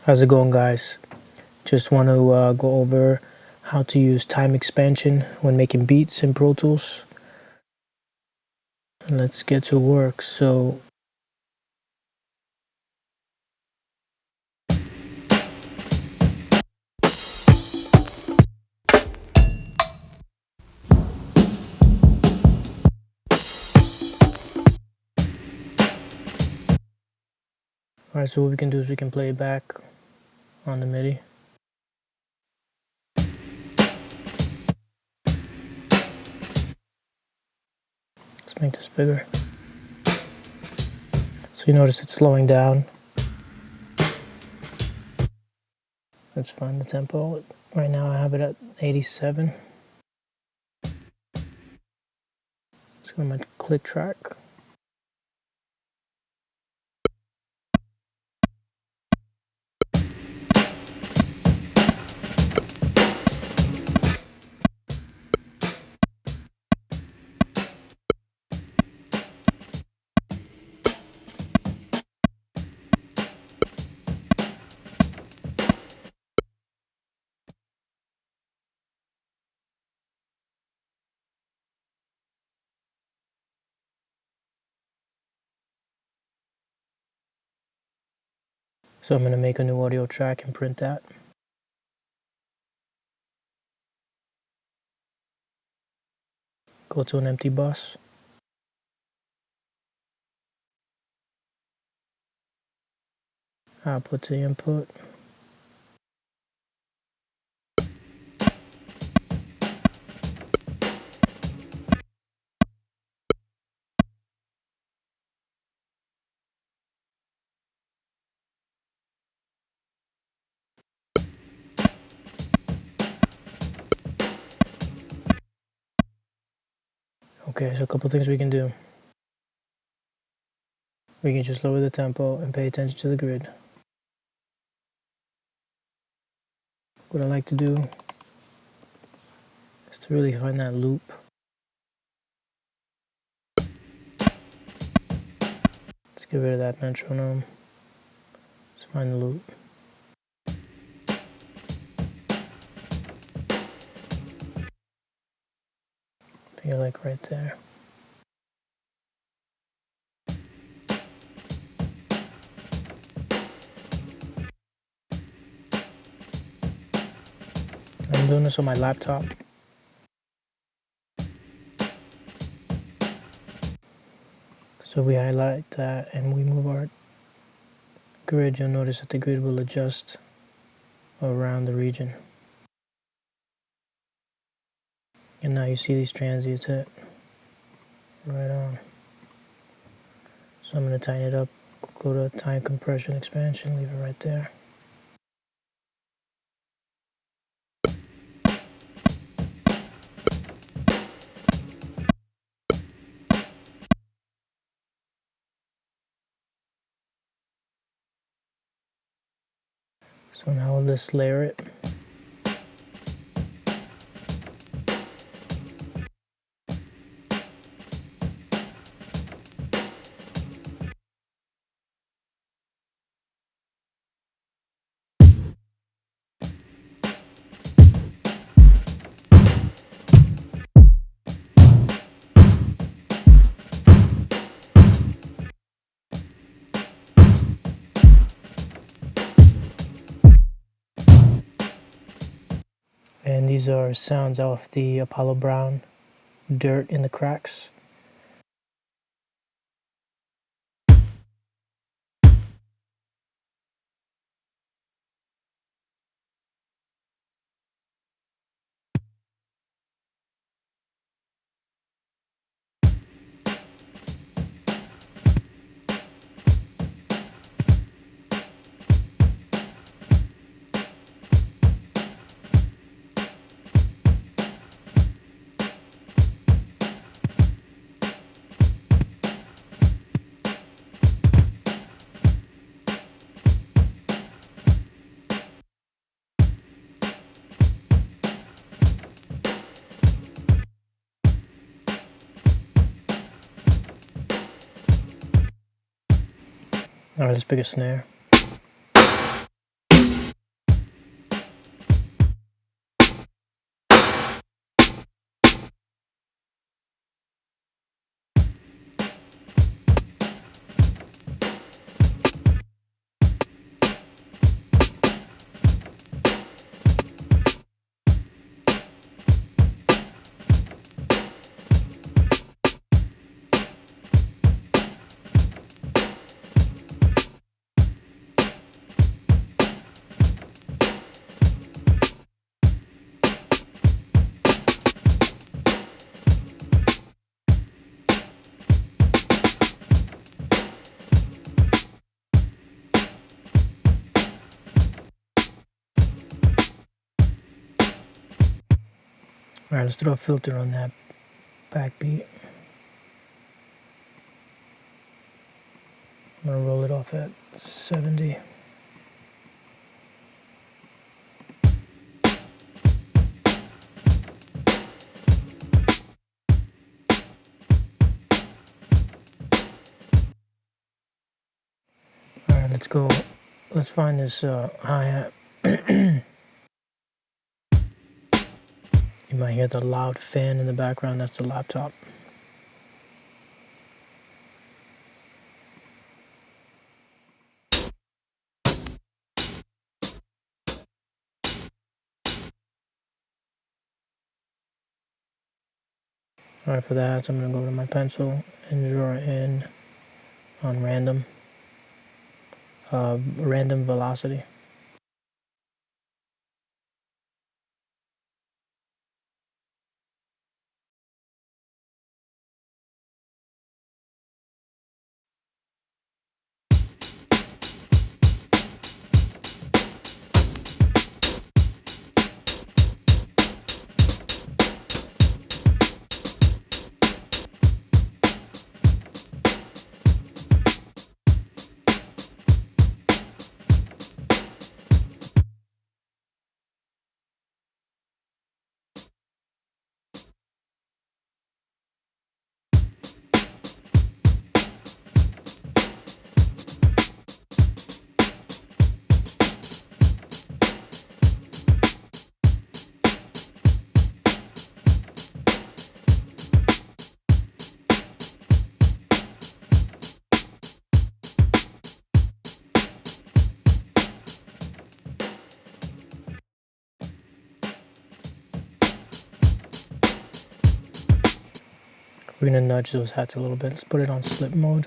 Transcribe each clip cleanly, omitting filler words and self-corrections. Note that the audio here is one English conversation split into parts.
How's it going, guys? Just want to go over how to use time expansion when making beats in Pro Tools. And let's get to work. Alright, so what we can do is we can play it back on the MIDI. Let's make this bigger. So you notice it's slowing down. Let's find the tempo. Right now I have it at 87. Let's go to my click track. So I'm going to make a new audio track and print that. Go to an empty bus. Output to the input. Okay, so a couple things we can do. We can just lower the tempo and pay attention to the grid. What I like to do is to really find that loop. Let's get rid of that metronome. Let's find the loop. Feel like right there. I'm doing this on my laptop. So we highlight that and we move our grid. You'll notice that the grid will adjust around the region. And now you see these transients hit right on. So I'm going to tighten it up, go to time compression expansion, leave it right there. So now let's layer it. And these are sounds off the Apollo Brown, Dirt in the Cracks. Alright, let's pick a snare. Alright, let's throw a filter on that backbeat. I'm gonna roll it off at 70. Alright, let's go. Let's find this hi-hat. You might hear the loud fan in the background. That's the laptop. Alright, for that, I'm going to go to my pencil and draw in on random velocity. We're going to nudge those hats a little bit. Let's put it on split mode.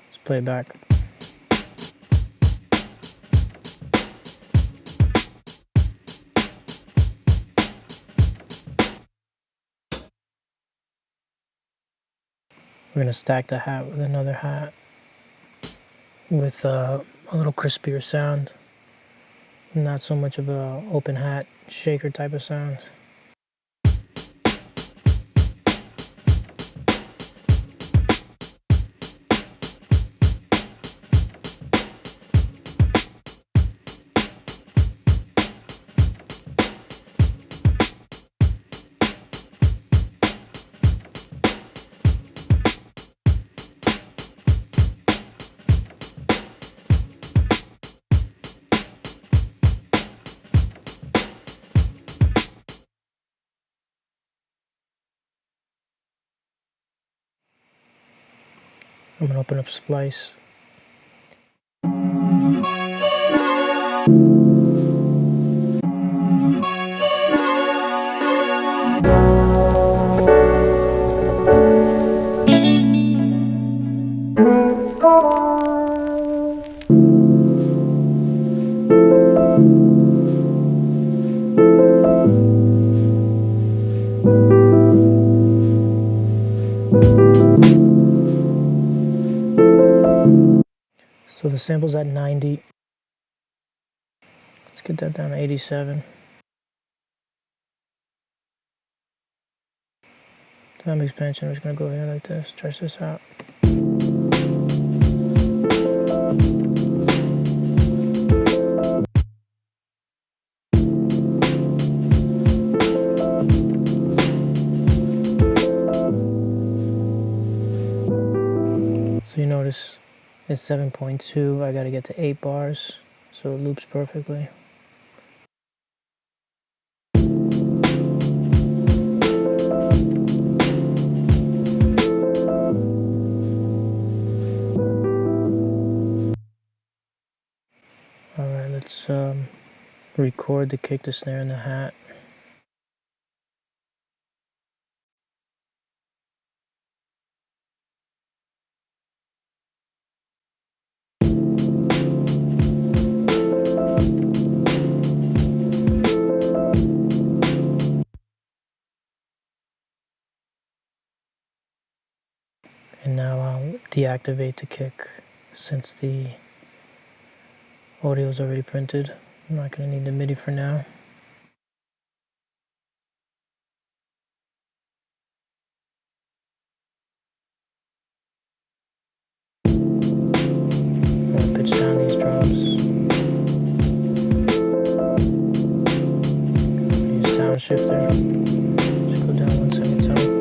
Let's play it back. We're going to stack the hat with another hat with a little crispier sound. Not so much of a open hat shaker type of sound. I'm going to open up Splice. So the sample's at 90. Let's get that down to 87. Time expansion, we're just going to go here like this, stretch this out. So you notice it's 7.2, I got to get to 8 bars, so it loops perfectly. Alright, let's record the kick, the snare, and the hat. And now I'll deactivate the kick since the audio is already printed. I'm not going to need the MIDI for now. shifter. Just go down 1 semitone.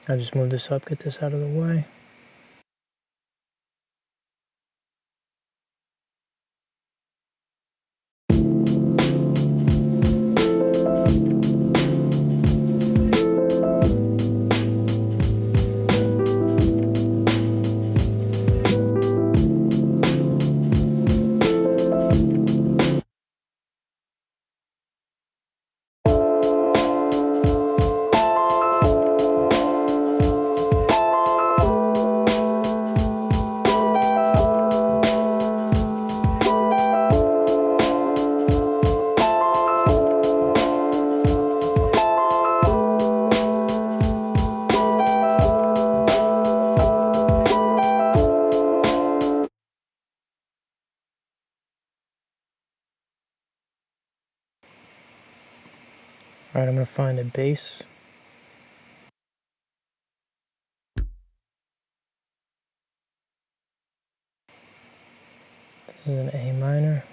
I'll just move this up, get this out of the way. Alright, I'm going to find a bass. This is an A minor.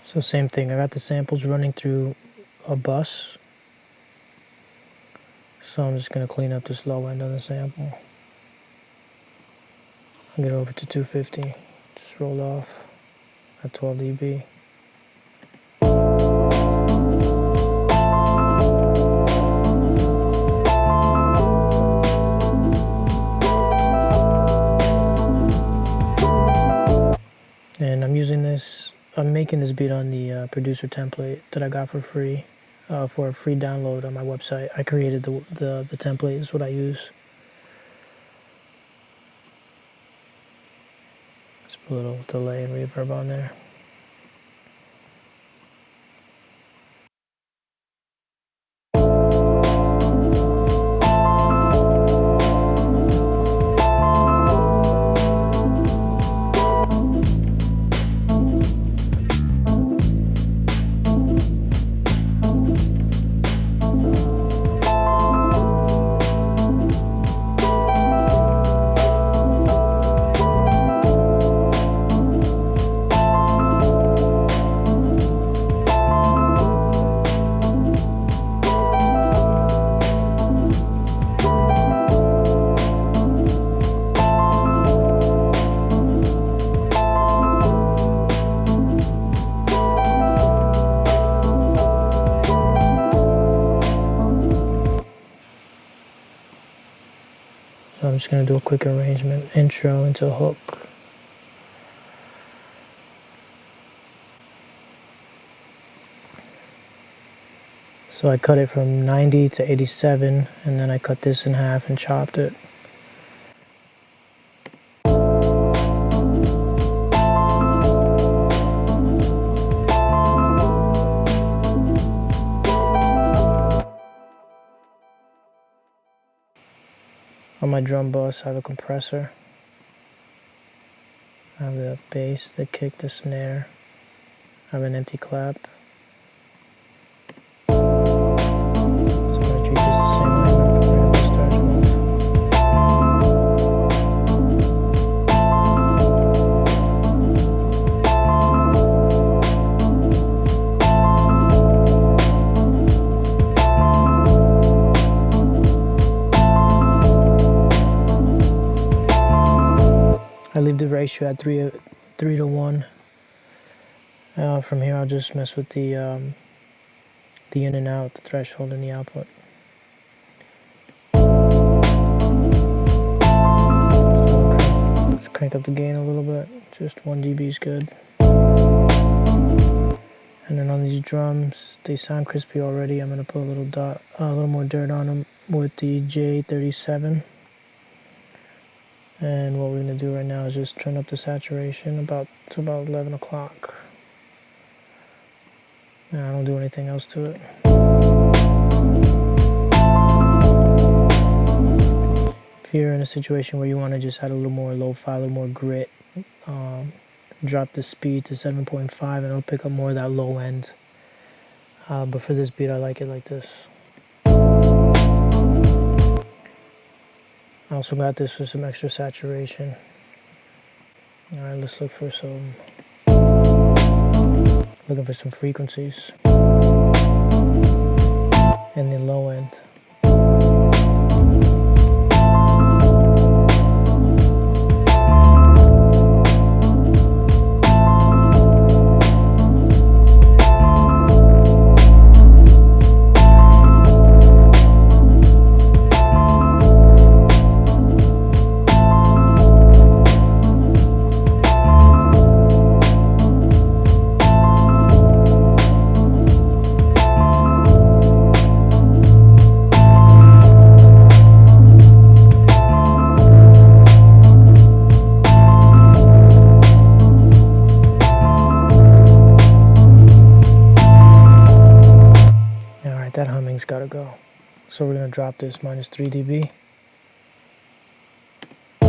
So same thing, I got the samples running through a bus. So I'm just going to clean up this low end of the sample. I'll get over to 250, just roll off at 12 dB. And I'm making this beat on the producer template that I got for free, for a free download on my website. I created the template, is what I use. Let's put a little delay and reverb on there. So I'm just going to do a quick arrangement, intro into a hook. So I cut it from 90 to 87, and then I cut this in half and chopped it. On my drum bus, I have a compressor. I have the bass, the kick, the snare. I have an empty clap. So I'm going to treat this the same way. I'm going to start off. I leave the ratio at 3 to 1. From here, I'll just mess with the in and out, the threshold and the output. So let's crank up the gain a little bit. Just 1 dB is good. And then on these drums, they sound crispy already. I'm gonna put a little more dirt on them with the J37. And what we're gonna do right now is just turn up the saturation to about 11 o'clock. And I don't do anything else to it. If you're in a situation where you want to just add a little more lo-fi, a little more grit, drop the speed to 7.5 and it'll pick up more of that low end. But for this beat, I like it like this. I also got this for some extra saturation. Alright, let's look for some, looking for some frequencies in the low end. That humming's gotta go. So we're gonna drop this minus 3 dB. I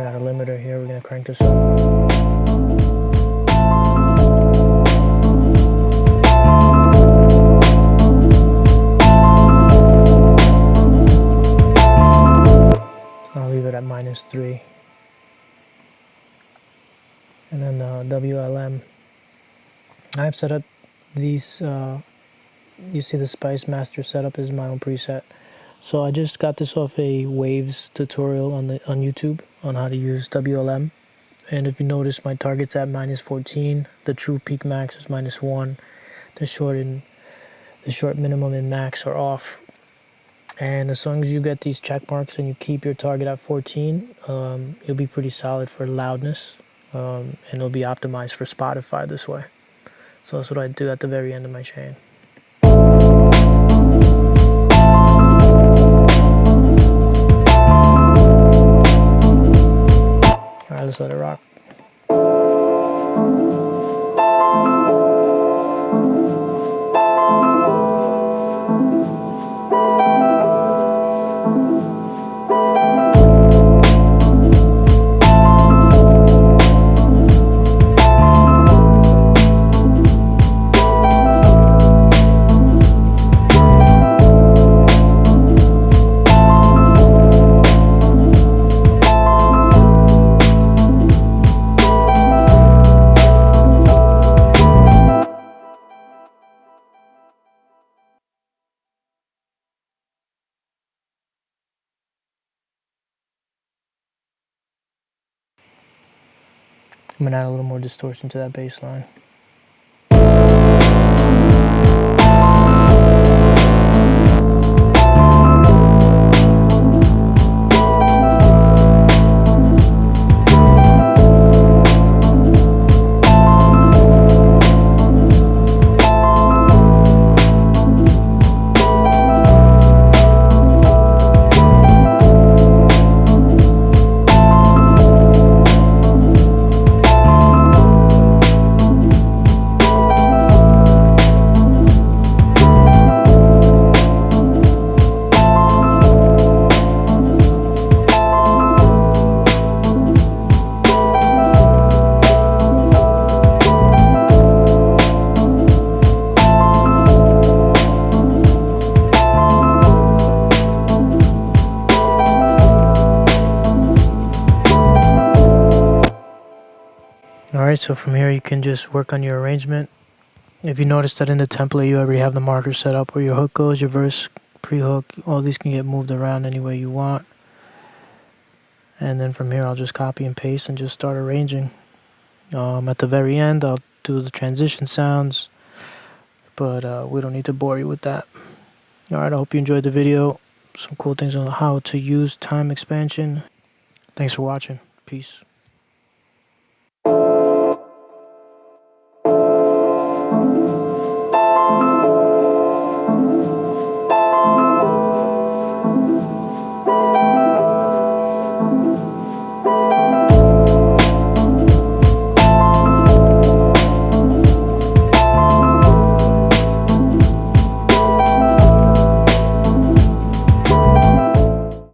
got a limiter here, we're gonna crank this up. I'll leave it at minus 3. And then WLM. I've set up these, you see the Spice Master setup is my own preset. So I just got this off a Waves tutorial on YouTube on how to use WLM. And if you notice, my target's at minus 14. The true peak max is minus 1. The short minimum and max are off. And as long as you get these check marks and you keep your target at 14, you'll be pretty solid for loudness. And it'll be optimized for Spotify this way. So that's what I do at the very end of my chain. Alright, let's let it rock. I'm gonna add a little more distortion to that bass line. so from here you can just work on your arrangement. If you notice that in the template you already have the marker set up where your hook goes, your verse, pre-hook, all these can get moved around any way you want. And then from here I'll just copy and paste and just start arranging. At the very end I'll do the transition sounds, but we don't need to bore you with that. Alright, I hope you enjoyed the video. Some cool things on how to use time expansion. Thanks for watching. Peace.